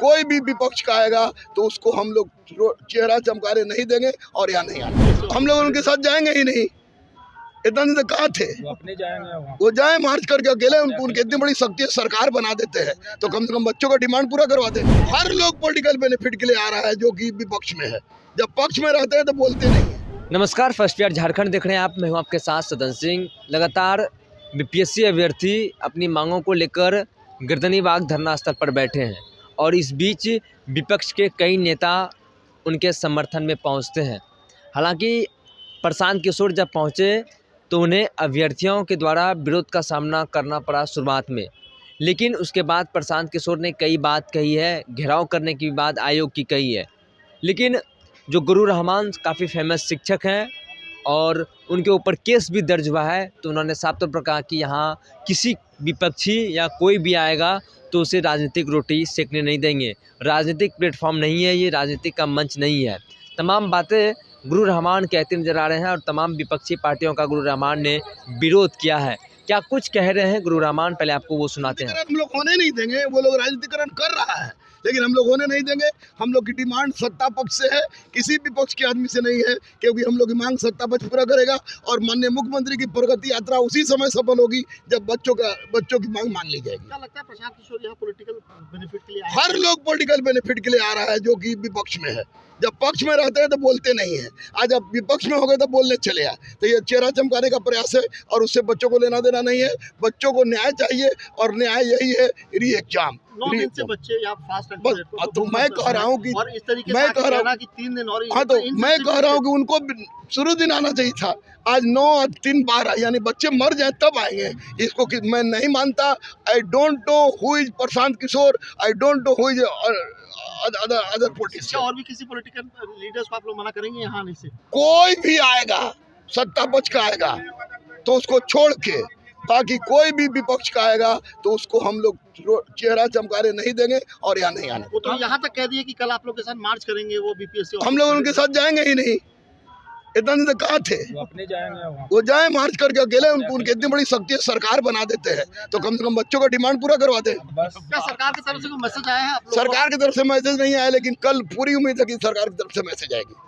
कोई भी विपक्ष का आएगा तो उसको हम लोग चेहरा चमकाने नहीं देंगे और यहाँ नहीं आने। हम लोग उनके साथ जाएंगे ही नहीं। इतना दिन कहा थे वो अपने जाएंगे, वो जाए मार्च करके अकेले। उनको उनकी इतनी बड़ी शक्ति है, सरकार बना देते हैं तो कम से कम बच्चों का डिमांड पूरा करवा दें। हर लोग पॉलिटिकल बेनिफिट के लिए आ रहा है जो कि विपक्ष में है, जब पक्ष में रहते हैं तो बोलते नहीं है। नमस्कार, फर्स्ट ईयर झारखंड देख रहे हैं आप। मैं हूं आपके साथ सदन सिंह। लगातार बीपीएससी अभ्यर्थी अपनी मांगों को लेकर गर्दनीबाग धरना स्थल पर बैठे हैं और इस बीच विपक्ष के कई नेता उनके समर्थन में पहुंचते हैं। हालांकि प्रशांत किशोर जब पहुंचे तो उन्हें अभ्यर्थियों के द्वारा विरोध का सामना करना पड़ा शुरुआत में, लेकिन उसके बाद प्रशांत किशोर ने कई बात कही है, घेराव करने की बात आयोग की कही है। लेकिन जो गुरु रहमान काफ़ी फेमस शिक्षक हैं और उनके ऊपर केस भी दर्ज हुआ है, तो उन्होंने साफ तौर पर कहा कि यहाँ किसी विपक्षी या कोई भी आएगा तो उसे राजनीतिक रोटी सेकने नहीं देंगे। राजनीतिक प्लेटफॉर्म नहीं है, ये राजनीतिक का मंच नहीं है। तमाम बातें गुरु रहमान कहते नजर आ रहे हैं और तमाम विपक्षी पार्टियों का गुरु रहमान ने विरोध किया है। क्या कुछ कह रहे हैं गुरु रहमान, पहले आपको वो सुनाते हैं। हम लोग होने नहीं देंगे। वो लोग राजनीतिकरण कर रहा है लेकिन हम लोग होने नहीं देंगे। हम लोग की डिमांड सत्ता पक्ष से है, किसी भी पक्ष के आदमी से नहीं है, क्योंकि हम लोग की मांग सत्ता पक्ष पूरा करेगा और माननीय मुख्यमंत्री की प्रगति यात्रा उसी समय सफल होगी जब बच्चों की मांग मान ली जाएगी। क्या लगता है प्रशांत किशोर यहाँ पॉलिटिकल बेनिफिट के लिए आए? हर लोग पॉलिटिकल बेनिफिट के लिए आ रहा है जो कि विपक्ष में है, जब पक्ष में रहते हैं तो बोलते नहीं है। आज अब विपक्ष में हो गए तो बोलने चले आए, तो ये चेहरा चमकाने का प्रयास है और उससे बच्चों को लेना देना नहीं है। बच्चों को न्याय चाहिए और न्याय यही है, री एग्जाम। 9 दिन से बच्चे यहाँ फास्ट तो मैं कह रहा हूँ कि और इस तरीके मैं से कह रहा हूँ कि 3 दिन और। हाँ, तो मैं कह रहा हूँ कि उनको शुरू दिन आना चाहिए था। आज 9 और 3 12 यानी बच्चे मर जाए तब आएंगे। इसको कि मैं नहीं मानता। I don't know who is Prashant Kishor, I don't know who is other politician. और भी किसी पॉलिटिकल लीडर्स को आप लोग मना करेंगे यहाँ आने से? कोई भी आएगा सत्ता पक्ष का आएगा तो उसको छोड़ के बाकी कोई भी विपक्ष का आएगा तो उसको हम लोग चेहरा चमकाने नहीं देंगे और यहाँ नहीं आने। वो तो यहाँ तक कह दिए कि कल आप लोग के साथ मार्च करेंगे, वो बीपीएससी। हम लोग उनके साथ जाएंगे ही नहीं। इतना दिन कहा थे वो अपने जाएंगे, वो जाए मार्च करके अकेले। उनको उनकी इतनी बड़ी शक्ति है, सरकार बना देते हैं तो कम से कम बच्चों का डिमांड पूरा करवा दें। क्या सरकार की तरफ से कोई मैसेज आया है आप लोगों को? सरकार की तरफ से मैसेज नहीं आया, लेकिन कल पूरी उम्मीद है कि सरकार की तरफ से मैसेज आएगी।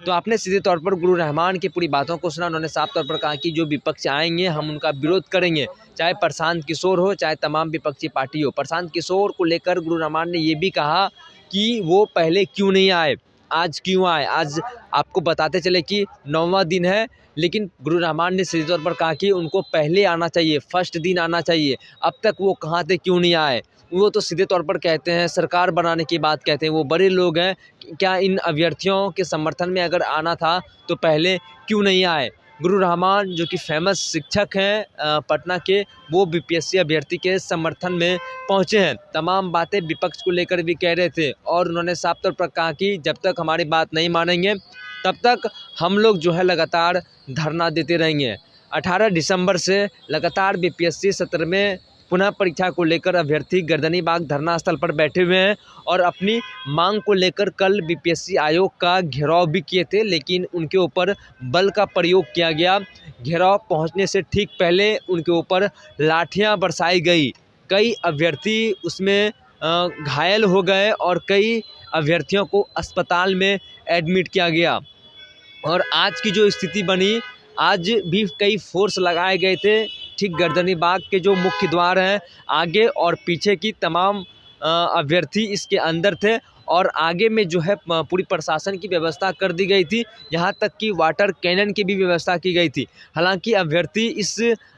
तो आपने सीधे तौर पर गुरु रहमान की पूरी बातों को सुना। उन्होंने साफ तौर पर कहा कि जो विपक्ष आएंगे हम उनका विरोध करेंगे, चाहे प्रशांत किशोर हो चाहे तमाम विपक्षी पार्टी हो। प्रशांत किशोर को लेकर गुरु रहमान ने ये भी कहा कि वो पहले क्यों नहीं आए, आज क्यों आए। आज आपको बताते चले कि 9वां दिन है, लेकिन गुरु रहमान ने सीधे तौर पर कहा कि उनको पहले आना चाहिए, फर्स्ट दिन आना चाहिए। अब तक वो कहाँ थे, क्यों नहीं आए। वो तो सीधे तौर पर कहते हैं सरकार बनाने की बात कहते हैं, वो बड़े लोग हैं। क्या इन अभ्यर्थियों के समर्थन में अगर आना था तो पहले क्यों नहीं आए। गुरु रहमान जो कि फेमस शिक्षक हैं पटना के, वो बीपीएससी अभ्यर्थी के समर्थन में पहुंचे हैं। तमाम बातें विपक्ष को लेकर भी कह रहे थे और उन्होंने साफ तौर पर कहा कि जब तक हमारी बात नहीं मानेंगे तब तक हम लोग जो है लगातार धरना देते रहेंगे। 18 दिसंबर से लगातार बीपीएससी सत्र में पुनः परीक्षा को लेकर अभ्यर्थी गर्दनीबाग धरना स्थल पर बैठे हुए हैं और अपनी मांग को लेकर कल बीपीएससी आयोग का घेराव भी किए थे, लेकिन उनके ऊपर बल का प्रयोग किया गया। घेराव पहुंचने से ठीक पहले उनके ऊपर लाठियां बरसाई गई। कई अभ्यर्थी उसमें घायल हो गए और कई अभ्यर्थियों को अस्पताल में एडमिट किया गया। और आज की जो स्थिति बनी, आज भी कई फोर्स लगाए गए थे। ठीक गर्दनीबाग के जो मुख्य द्वार हैं, आगे और पीछे की तमाम अभ्यर्थी इसके अंदर थे और आगे में जो है पूरी प्रशासन की व्यवस्था कर दी गई थी। यहाँ तक कि वाटर कैनन की भी व्यवस्था की गई थी। हालांकि अभ्यर्थी इस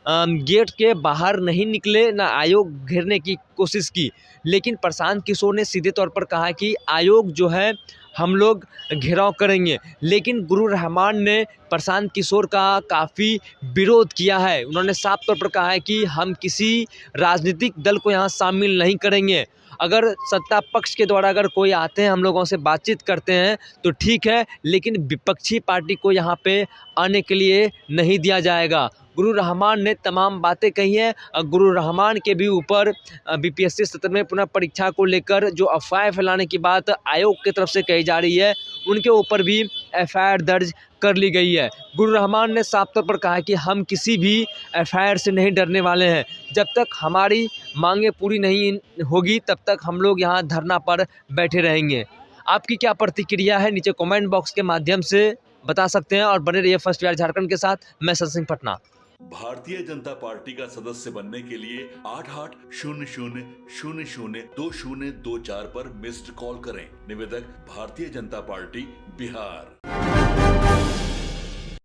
गेट के बाहर नहीं निकले, ना आयोग घेरने की कोशिश की, लेकिन प्रशांत किशोर ने सीधे तौर पर कहा कि आयोग जो है हम लोग घेराव करेंगे। लेकिन गुरु रहमान ने प्रशांत किशोर का काफ़ी विरोध किया है। उन्होंने साफ तौर पर कहा है कि हम किसी राजनीतिक दल को यहाँ शामिल नहीं करेंगे। अगर सत्ता पक्ष के द्वारा अगर कोई आते हैं, हम लोगों से बातचीत करते हैं तो ठीक है, लेकिन विपक्षी पार्टी को यहाँ पे आने के लिए नहीं दिया जाएगा। गुरु रहमान ने तमाम बातें कही हैं। गुरु रहमान के भी ऊपर बीपीएससी सत्र में पुनः परीक्षा को लेकर जो अफवाहें फैलाने की बात आयोग की तरफ से कही जा रही है, उनके ऊपर भी FIR दर्ज कर ली गई है। गुल रहमान ने साफ तौर पर कहा है कि हम किसी भी FIR से नहीं डरने वाले हैं। जब तक हमारी मांगें पूरी नहीं होगी तब तक हम लोग यहाँ धरना पर बैठे रहेंगे। आपकी क्या प्रतिक्रिया है नीचे कमेंट बॉक्स के माध्यम से बता सकते हैं और बने रहिए फर्स्ट बिहार झारखंड के साथ। मैं सत पटना। भारतीय जनता पार्टी का सदस्य बनने के लिए 8800002024 पर मिस्ड कॉल करें। निवेदक भारतीय जनता पार्टी बिहार।